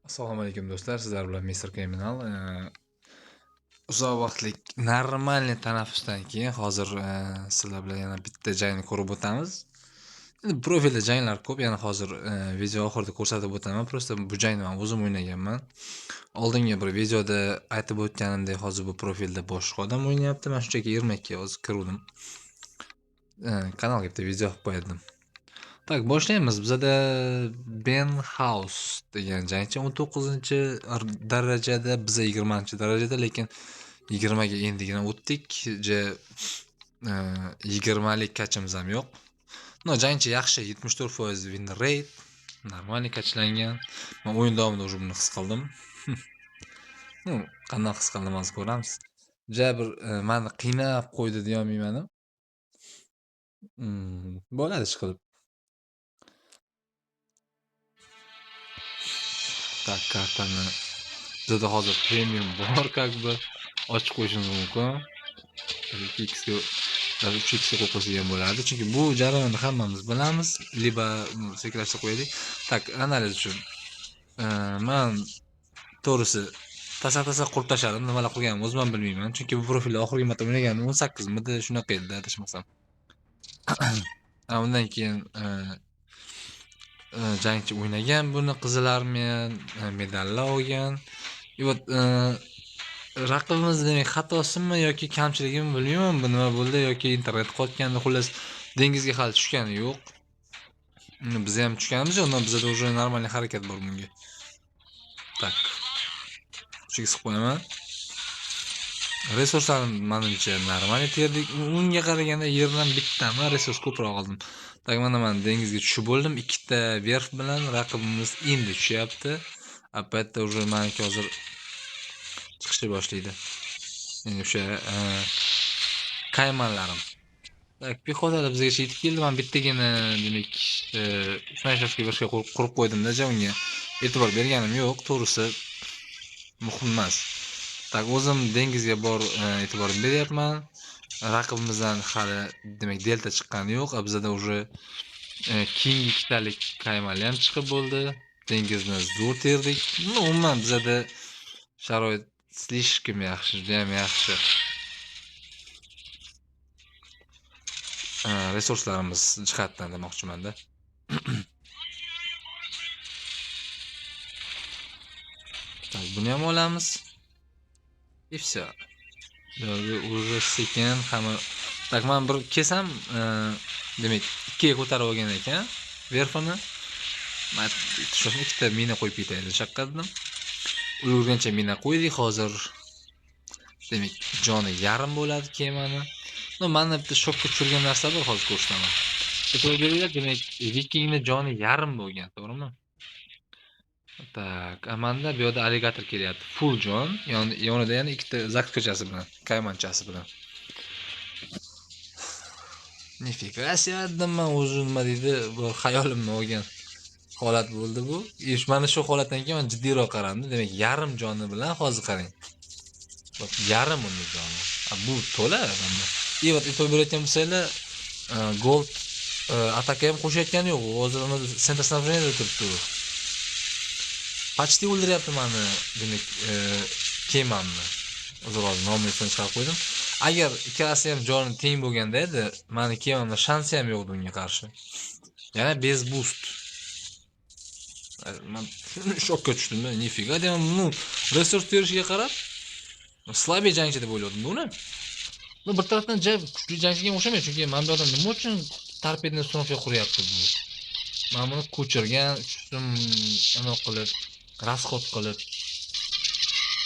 Assalomu alaykum do'stlar, sizlar bilan Mr. Criminal. Uzoq vaqtlik normalniy tanaffusdan keyin hozir sizlar bilan yana bitta jangni ko'rib o'tamiz. Endi profilda janglar ko'p, yana hozir video oxirida ko'rsatib o'taman. Prosta bu jangni men o'zim o'ynaganman. Oldingi bir videoda aytib o'tganimdek, hozir bu profilda boshqa odam o'ynayapti. Men shunchaki 22 ga hozir kirdim. Kanalga bitta video olib qo'ydim. Tak, boshlaymiz. Bizada Ben House degan jangchi 19-darajada, biza 20-darajada, lekin 20 ga endigina o'tdik. 20 lik kachimiz ham yo'q. No, jangchi yaxshi, 74% win rate, normalniy kachlangan. Men o'yin davomida уже buni his qildim. Ну, qanday his qildim hozir ko'ramiz. Bir meni qiynab qo'ydi deya olmayman. Bo'ladi ish qilib. Так, kartani bizada hozir premium bor, как бы ochib qo'yishimiz mumkin. 2x ga 3x ga qo'ysa ham bo'ladi, chunki bu jarayonni hammamiz bilamiz. Liba sekrashtirib qo'yaylik. Tak, analiz uchun men to'g'risi tasa qurib tashladim. Nimalar qilganimni o'zim ham bilmayman, chunki bu profilda oxirgi marta o'ynaganim 18-mida shunaqa edi, adashmasam. Undan keyin jangchi o'ynagan, buni Qizil Armiya medallar olgan. Raqibimiz demak xatosimi yoki kamchiligimi bilmayman. Bu nima bo'ldi yoki internet qotgandi, xullas dengizga hali tushgani yo'q. Biz ham tushganimiz yo'q, bizda уже normalniy harakat bor bunga. Tak. Shuga siqib qo'yaman. Resurslarim menimcha normalniy terdik. Unga qaraganda yerdan bittami resurs ko'proq oldim. Tak, mana men dengizga tushib bo'ldim. Ikkita verf bilan raqibimiz endi tushyapti. Apatda уже meniki hozir chiqishni boshlaydi. Endi o'sha kaymanlarim. Tak, pexotada bizgacha yetib keldi. Men bittagina demak snayperskiy boshqa qurib qo'ydim-da, unga e'tibor berganim yo'q, to'g'risi muhim emas. Tak, o'zim dengizga bor e'tibor beryapman. Raqibimizdan hali demak delta chiqqani yo'q. Bizda уже keyingi ikkitalik kaymanlar ham chiqib bo'ldi. Dengizni zo'r terdik. Umuman bizda sharoit slishkim yaxshi, juda ham yaxshi. Resurslarimiz jihatdan demoqchiman-da. Tak, buni ham olamiz. И всё. Уже sekin hamma. Tak, men bir kesam, demak 2 ga ko'tarib olgan ekan verfini. Men shuni ikkita mina qo'yib ketay deb shaqqadim. Ulgurgancha mina qo'ydik. Hozir demak joni yarim bo'ladi kemani. Meni bitta shokka tushirgan narsa bor, hozir ko'rsataman. Demak vikingni joni yarim bo'lgan, to'g'rimi? Tak, menda bu yerda alligator kelyapti. Full jon, yonida yana ikkita zakskachasi bilan, kaymanchasi bilan. Nifiga sevdim men, o'zi nima deydi, bu xayolimni olgan holat bo'ldi bu. Mana shu holatdan keyin men jiddiyroq qaradim. Demak, yarim joni bilan hozir qarang. Bak, yarim uni joni. Bu to'la bunda. E'tibor berayotgan bo'lsanglar, gold ataka ham qo'shayotgani yo'q. Hozir uni center снабженияda turibdi. Почти o'ldiryapti meni, demak, kemamni. Hozir nomini chiqarib qo'ydim. Agar ikkalasi ham joni teng bo'lganda edi, meni kemamda shansi ham yo'q bunga qarshi. Yana base boost. Men shokka tushdim. Nifiga deyman, buni resurs terishiga qarab slabey jangchi deb o'yladim buni. Bir tarafdan kuchli jangchiga o'xshamaydi, chunki men bu odam nima uchun torpedni ustunovka quryapti bu? Men buni ko'chirgan, uchun anaqa qilib, расход qilib.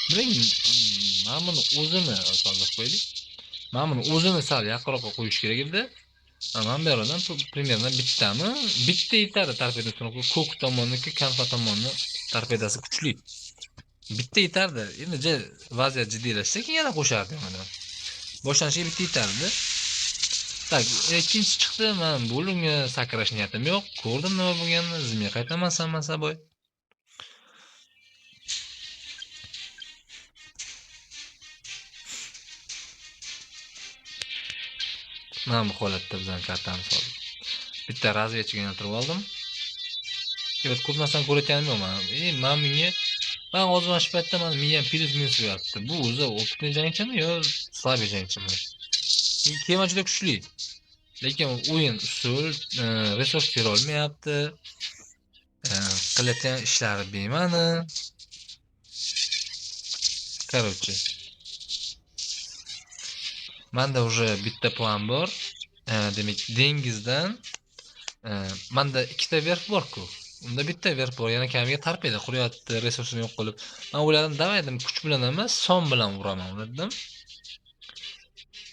Biling, men buni o'zini solib qo'ydik. Men buni o'zini sal yaqinroqqa qo'yish kerak edi. Men bu yerdan примерно bittami? Bitta yetadi torpedni ustunovka. Ko'k tomonniki, kanfa tomonni torpedasi kuchli. Bitta yetardi. Endi vaziyat jiddiylashsa keyin yana qo'shardim uni. Boshlanishiga bitta yetardi. Tak, ikkinchi chiqdi. Men bo'limga sakrash niyatim yo'q. Ko'rdim nima bo'lganini, zimga qaytaman saboy. Mana bu holatda bizning kartamiz hozir. Bitta razvedchiga o'tirib oldim. Ko'p narsani ko'rayotganim yo'q men. Men bunga Ben o'zim paytda meni miyam plyus minus bo'lyapti. Bu o'zi opitniy jangchimi yo slabый jangchimi? Kema juda kuchli. Lekin o'yin usul, resurs tera olmayapti. Qilayotgan ishlari bema'ni. Короче. Manda уже bitta plan bor. Demak, dengizdan manda ikkita verf bor-ku. Unda bitta verf bor, yana kamiga torpeda quryapti, resursini yo'q qilib. Men o'yladim, davay dedim, kuch bilan emas, son bilan uraman dedim.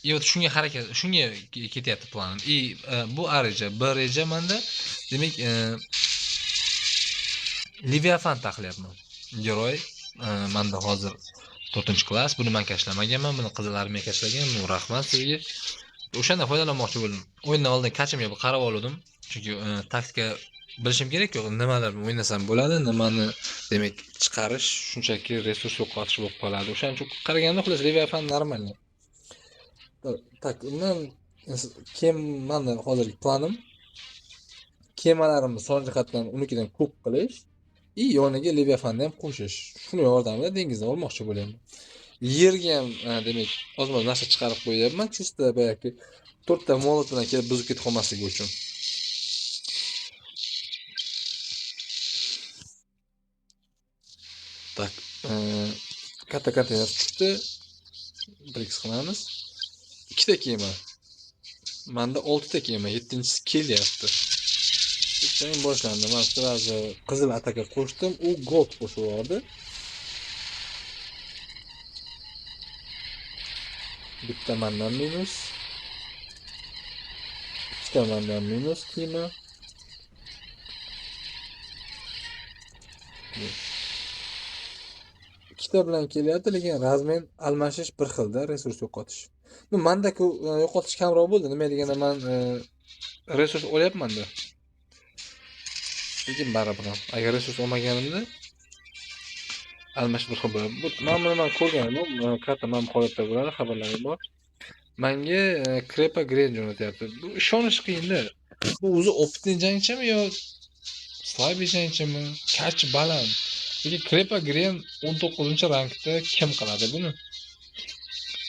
Вот shunga harakat, shunga ketyapti planim. Bu A reja, B reja manda demak, Leviathan taqilyapman. Giroy manda hozir 4-klass. Buni men kashlamaganman, buni qizil armiya kashlagan. Rahmat sizga. O'shanda foydalanmoqchi bo'ldim. O'yindan oldin kachimga bir qarab oldim. Chunki taktika bilishim kerak-ku, nimalar o'ynasam bo'ladi, nimani demak chiqarish, shunchaki resurs yo'qotish bo'lib qoladi. O'shaning uchun qaraganda xullas Leviathan normal. Tak, undan keyin menda hozirgi planim kemalarimni son jihatdan unikidan ko'p qilish yoniga Leviathanni ham qo'shish. Shuni yordamida dengizni olmoqchi bo'lyapman. Yerga ham demak ozmoz narsa chiqarib qo'yapman, chista boyagi 4 ta molot bilan kelib buzib ketib qolmasligi uchun. Tak, katta konteyner chiqdi. Brix qilamiz. 2 ta kema. Menda 6 ta kema, 7-inchisi kelyapti. Jang boshlandi. Men sразу qizil ataka qo'shdim, u gold qo'shib yubordi. Bitta mendan minus. Ikkita mendan minus kema. Ikkita bilan kelyapti, lekin razmen almashish bir xilda, resurs yo'qotish. Menda yo'qotish kamroq bo'ldi. Nima deganda men resurs olyapman-da. Lekin baribir ham agar resurs olmaganimda almash bir xil bo'ladi. Bu men ko'rganim, karta men holatda bo'ladi, xabarlarim bor. Menga Crepa Gren jo'natyapti. Bu ishonish qiyin-da. Bu o'zi opitniy jangchimi yo slabый jangchimi? Kachi baland. Lekin Crepa Gren 19-rankda kim qiladi buni?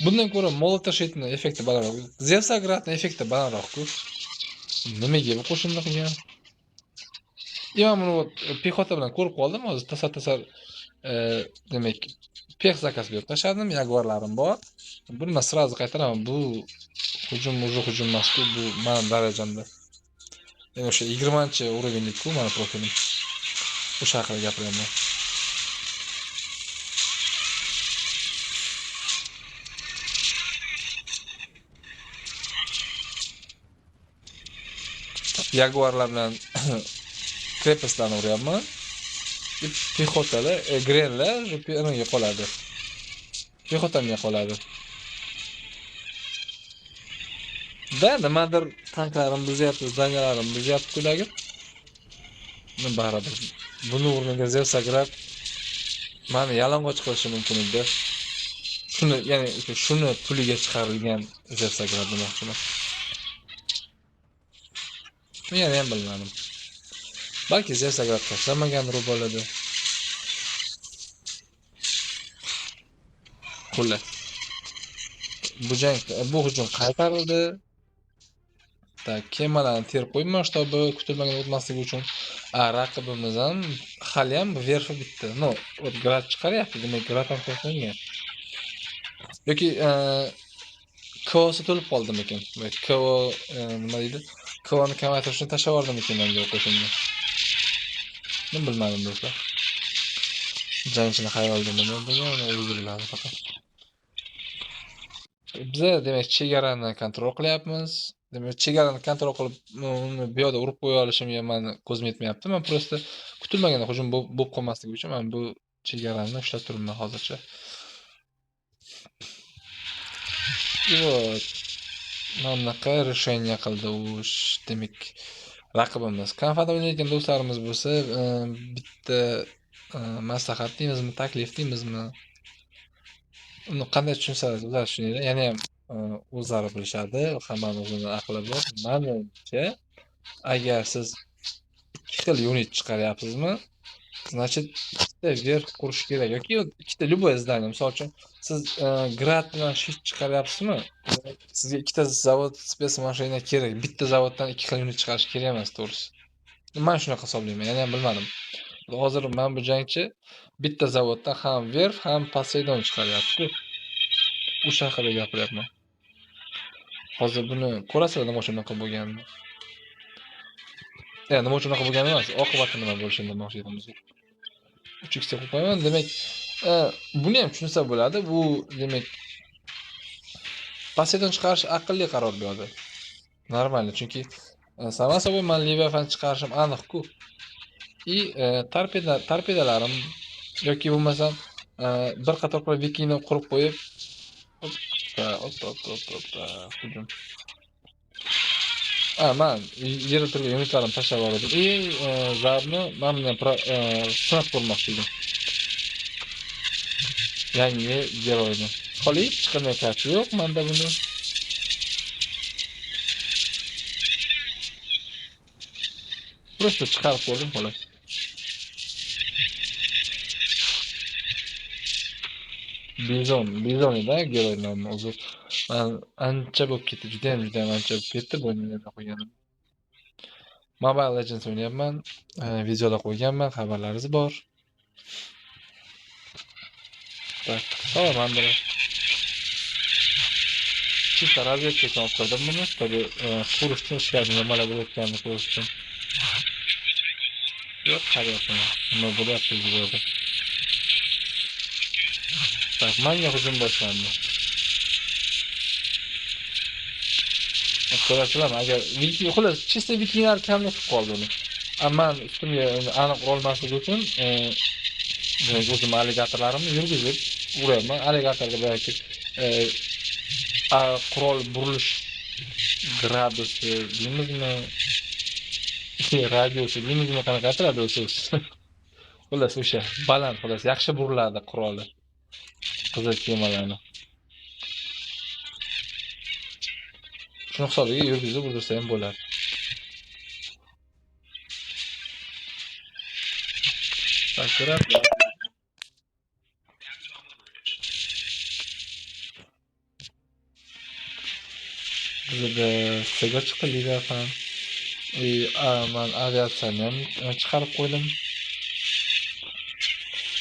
Bundan ko'ra Molotashitning effekti balandroq. Zevsagradning effekti balandroq-ku. Nimaga bu qo'shinni qilgan? Men buni pexota bilan ko'rib qoldim, hozir tasar demak pex zakaz berib tashladim, yaguarlarim bor. Buni men sразу qaytaraman. Bu hujum emas-ku, bu mening darajamda. Men o'sha 20-urovenlik-ku meni profilim. O'sha haqida gapiryapman. Yaguarlar bilan krepaslarni uryapman. Pexotalar, grenlar nimaga qoladi. Pexotamga qoladi. Nimadir tanklarim buzyapti, zdanyalarim buzyapti kulagi. Baribir. Buni o'rniga Zevsagrad meni yalang'och qilishi mumkin edi. Shuni puliga chiqarilgan Zevsagrad demoqchiman. Men ham bilmadim. Balki Zevsagrad tashlamagandir bo'ladi. Xullas. Bu hujum qaytarildi. Kemalarni terib qo'yman, shtobi kutilmagan o'tmasligi uchun. Raqibimiz ham hali ham verfi bitdi. Grad chiqaryapti, demak grad ham qo'yilgan. Yoki Ko'si to'lib qoldimikin? Nima deydi? Ko'ni kamaytirishni tashlab yubordimikin menga qo'shinni. Men bilmadim do'stlar. Jangchini xayoldan bilmadim, o'ziladi faqat. Biz demak chegarani kontrol qilyapmiz. Demak chegarani kontrol qilib uni bu yoqda urib qo'ya olishimga meni ko'zim yetmayapti. Men просто kutilmaganda hujum bo'lib qolmasligi uchun men bu chegarani ushlab turibman hozircha. Вот. Bunaqa решение qildi u demak raqibimiz. Konfada o'ynayotgan do'stlarimiz bo'lsa, bitta maslahat deymizmi, taklif deymizmi? Uni qanday tushunsangiz ular tushuninglar. Ya'ni ham o'zlari bilishadi, hammani o'zini aqli bor. Menimcha, agar siz ikki xil unit chiqaryapsizmi, Значит, ikkita verb qurish kerak yoki ikkita любое здание. Misol uchun, siz grad bilan shift chiqaryapsizmi? Sizga ikkita zavod spes mashina kerak. Bitta zavoddan ikki xil unit chiqarish kerak emas, to'g'risi. Men shunaqa hisoblayman, yana ham bilmadim. Hozir men bu jangchi bitta zavoddan ham verb, ham Poseidon chiqaryapti. O'sha haqida gapiryapman. Hozir buni ko'rasizlar nima uchun unaqa bo'lganini. Nima uchun unaqa bo'lgani emas, oqibati nima bo'lishini demoqchi edim. 3x deb qo'yaman. Demak, buni ham tushunsa bo'ladi. Bu demak Poseidon chiqarish aqlli qaror bu yerda. Normal, chunki само собой men Leviathan chiqarishim aniq-ku. И torpedalarim yoki bo'lmasam bir qator vikingni qurib qo'yib, hujum. Men yerda turgan unitlarimni tashlab yubordim. Zarbni men bilan sinab ko'rmoqchi edim. Yangi giroyni. Qolib chiqmayapti. Yo'q, menda buni. Просто chiqarib qo'ydim, xolos. Bizon edi giroy nomi o'zi. Men ancha bo'lib ketdi, juda ham ancha bo'lib ketdi bu o'yinlarga qo'yganim. Mobile Legends o'ynayapman, videoda qo'yganman, xabarlaringiz bor. Так, salaman biri. Chista razvedka uchun olib kirdim buni. Tabii, ko'rishdan ishlarni nimalar bo'layotganini ko'rish uchun. Yo'q, qarayapman. Nima bo'lyapti videoda. Так, menga hujum boshlandi. Ko'rasizlarmi? Agar viking, xolos, chista vikinglar kamlik qilib qoldi uni. Ammo ustimga aniq urolmasligi uchun o'zim alligatorlarimni yurgizib uraman. Alligatorga balki qurol burilish gradusi deymizmi? Radiusi deymizmi? Qanaqa ataladi o'zi? Xolos o'sha baland, xolos yaxshi buriladi quroli. Qizil kemalarni. Shuni hisobiga yurgizib ursa ham bo'ladi. Takror bizda sega chiqdi Leviathan. Men aviatsiyani ham chiqarib qo'ydim.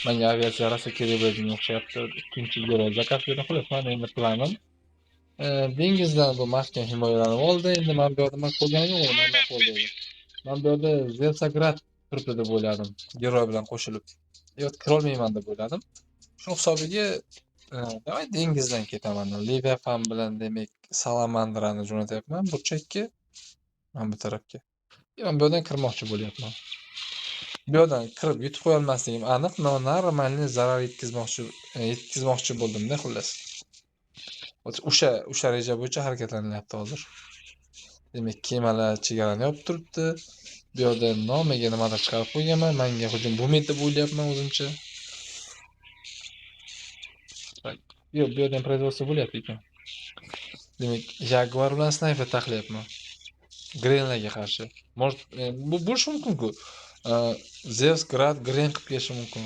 Menga aviatsiya rosa kerak bo'lgan o'xshayapti. Ikkinchi yo'l zakaz berdim. Xolos, men endi planim dengizdan bu mahkam himoyalanib oldi. Endi men bu yerda ko'rganim yo'q, men qo'ldim. Men bu yerda Zelsagrad turibdi deb o'yladim, giroy bilan qo'shilib. Yo'q, kira olmayman deb o'yladim. Shu hisobiga demak dengizdan ketaman. Leviathan bilan demak Salamandrani jo'natyapman burchakka. Men bu tarafga. Men bu yerdan kirmoqchi bo'lyapman. Bu yerdan kirib yutib qo'ya olmasligim aniq, normalniy zarar yetkazmoqchi bo'ldim-da, xullas. O'sha reja bo'yicha harakatlanyapti hozir. Demak, kemalar chegarani yopib turibdi. Bu yerda nomiga nimadir chiqarib qo'yganman. Menga hujum bo'lmaydi deb o'ylayapman o'zimcha. Yo'q, bu yerdan производство bo'lyapti ekan. Demak, Jaguar bilan snayper taxlayapman. Grenlarga qarshi. Bu bo'lishi mumkin-ku. Zeus Grad Gren qilib kelishi mumkin.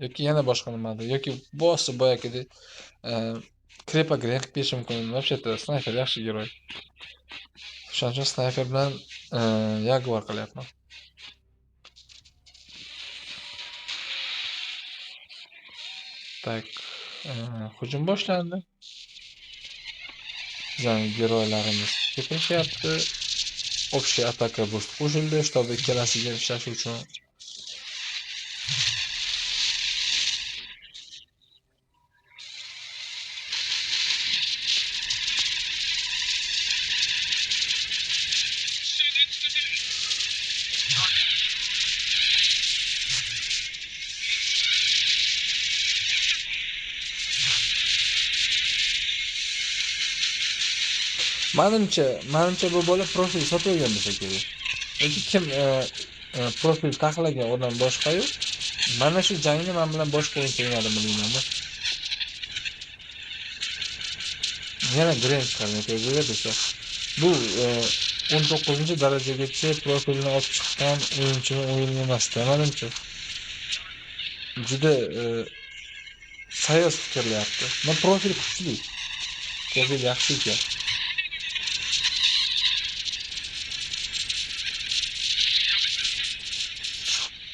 Yoki yana boshqa nimadir, yoki bosi boyagidek Krepa Gren qilib kelishi mumkin. Вообще-то snayper yaxshi giroy. Shuning uchun snayper bilan Jaguar qilyapman. Tak, hujum boshlandi. Bizning giroylarimiz ko'payapti. Общий ataka boost qo'shildi, shtab ikkalasiga ishlash uchun. Menimcha bu bola profil sotib olgan bo'lsa kerak. Yoki kim profil taxlagan odam boshqa-yu. Mana shu jangni men bilan boshqa o'yinchi o'ynadimmi deyman-da. Yana Gren chiqargan ko'zga desa. Bu 19-darajagacha profilini olib chiqqan o'yinchini o'yin emasda, menimcha. Juda sayoz fikrlayapti. Men profil kuchli. Profil yaxshi ekan.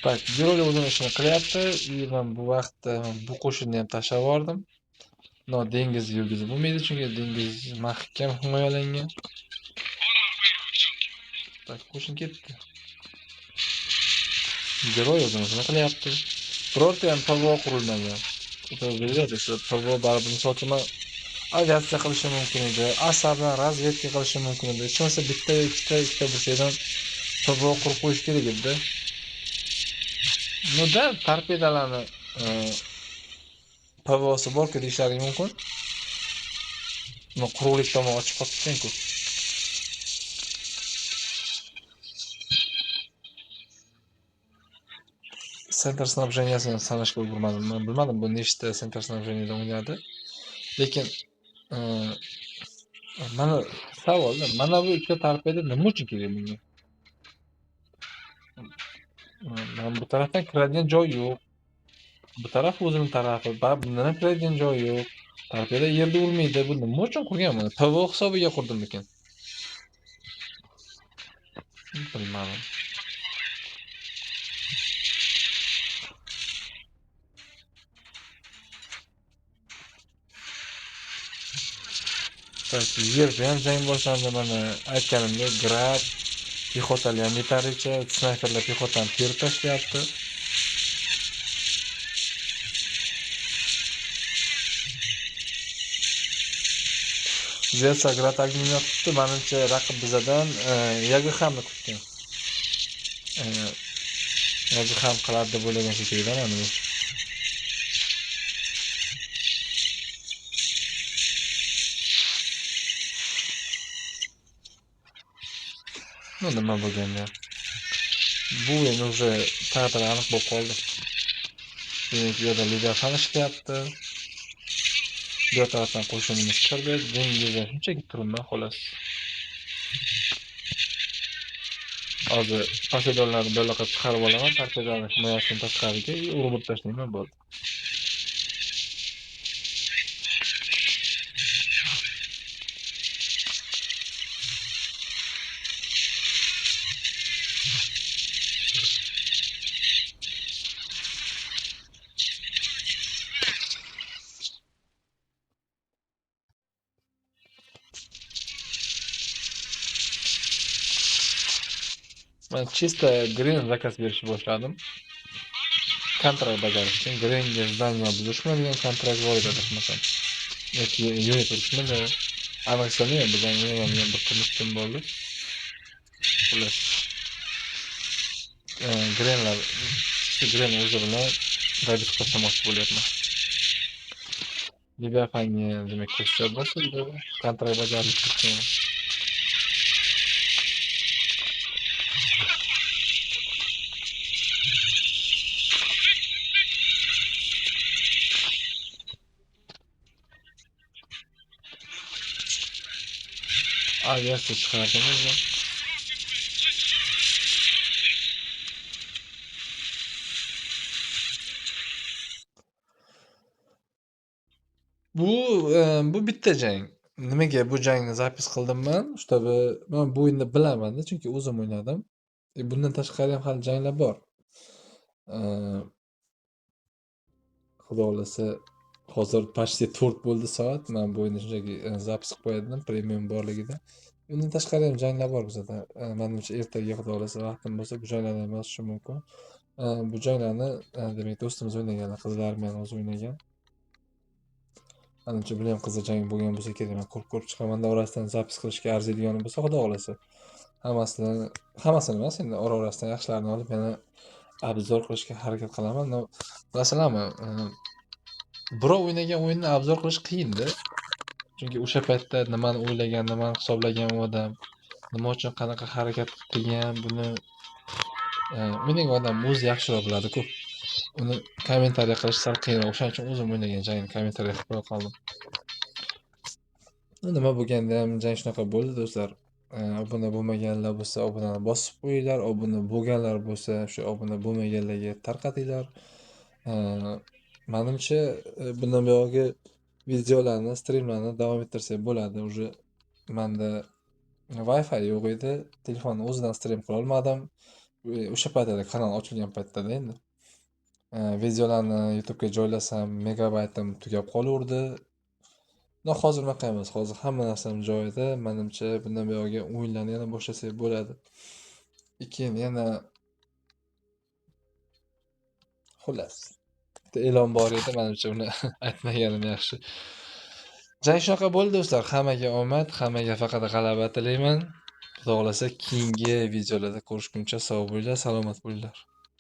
Tak, giroylar o'zini ishini qilyapti. Men bu vaqtda bu qo'shinni ham tashlab yubordim. No, dengiz yulduzi bo'lmaydi, chunki dengiz mahkam himoyalangan. Tak, qo'shin ketdi. Giroy o'zini ishini qilyapti. Birorta ham PVO qurilmagan. O'tib PVO baribir misol uchun aviatsiya qilishi mumkin edi, asardan razvedka qilishi mumkin edi. Hech bo'lmasa bitta ikkita burchakdan PVO qurib qo'yish kerak edi. Nima torpedalarni PVOsi bor-ku deyishlari mumkin. Uni quruqlik tomon ochib qolgan-ku. Center snabжениясini sanashga ulgurmadim. Men bilmadim bu nechta center snabжениyada o'ynadi. Lekin mana savol, mana bu ikkita torpeda nima uchun kerak bunga? Mana bu tarafdan kiradigan joy yo'q. Bu taraf o'zining tarafi, bundan ham kiradigan joy yo'q. Torpeda yerda urmaydi. Bu nima uchun qurgan buni? PVO hisobiga qurdimikan? Bilmadim. Yerda ham jang boshlandi, mana aytganimdek, grad pехотаlar ham yetarlicha, snayperlar pехотani terib tashlayapti. Zelsa grad огнемет tutdi, menimcha raqib bizadan YGH'ni kutgan. YGH qiladi deb o'ylagan shekilli mana bu. Nima bo'lganda? Bu endi уже taqdiri aniq bo'lib qoldi. Demak, bu yerda Leviathan ishlayapti. Bu tarafdan qo'shinimiz kirdi, dengizda shunchaki turibman xolos. Hozir Poseidonlarni baloqqa chiqarib olaman, torpedalarni himoyasidan tashqariga urib tashlayman bo'ldi. Men chista green zakaz berishni boshladim. Kontrakt bajarish uchun greenga zdaniya buzishmi degan kontrakt bor edi desmasam. Yoki unit urishmidi. Aniq eslamadim, bizdan men bir kundan bo'ldi. Xullas. Greenlar, green o'zi bilan rabit qilmoqchi bo'lyapman. Leviathanga demak ko'rsatib bosildi. Kontrakt bajarish uchun. Aviatsiya chiqardimiz. Bu bitta jang. Nimaga bu jangni zapis qildim men? Shtabi men bu o'yinni bilaman, chunki o'zim o'ynadim. Bundan tashqari ham hali janglar bor. Xudo xolasa hozir почти 4 bo'ldi soat. Men bu o'yinni shunchaki zapis qilib qo'ydim premium borligida. Undan tashqari ham janglar bor bizda. Menimcha ertaga xudo xolasa vaqtim bo'lsa bu janglarni ham yozishim mumkin. Bu janglarni demak do'stimiz o'ynaganlar, qizlar bilan o'zi o'ynagan. Menimcha buni ham qiziq jang bo'lgan bo'lsa kerak. Men ko'rib chiqaman, orasidan zapis qilishga arziydigani bo'lsa xudo xolasa. Hammasini emas, endi orasidan yaxshilarini olib yana obzor qilishga harakat qilaman. Bilasizlarmi, birov o'ynagan o'yinni obzor qilish qiyin-da. Chunki o'sha paytda nimani o'ylagan, nimani hisoblagan u odam, nima uchun qanaqa harakat qilgan, buni o'ynagan odam o'zi yaxshiroq biladi-ku. Uni kommentariya qilish sal qiyinroq. O'shaning uchun o'zim o'ynagan jangni kommentariya qilib qo'ya qoldim. Nima bo'lganda ham jang shunaqa bo'ldi do'stlar. obuna bo'lmaganlar bo'lsa obunani bosib qo'yinglar, obuna bo'lganlar bo'lsa o'sha obuna bo'lmaganlarga tarqatinglar. E, Menimcha bundan buyog'i videolarni, streamlarni davom ettirsak bo'ladi. Уже menda Wi-Fi yo'q edi. Telefonni o'zidan stream qila olmadim. O'sha paytda kanal ochilgan paytda endi. Videolarni YouTube'ga joylasam megabaytim tugab qolaverdi. Hozir unaqa emas. Hozir hamma narsam joyida. Menimcha bundan buyog'iga o'yinlarni yana boshlasak bo'ladi. Keyin yana xullas bitta e'lon bor edi. Menimcha uni aytmaganim yaxshi. Jang shunaqa bo'ldi do'stlar. Hammaga omad, hammaga faqat g'alaba tilayman. Xudo xolasa keyingi videolarda ko'rishguncha sog' bo'linglar, salomat bo'linglar.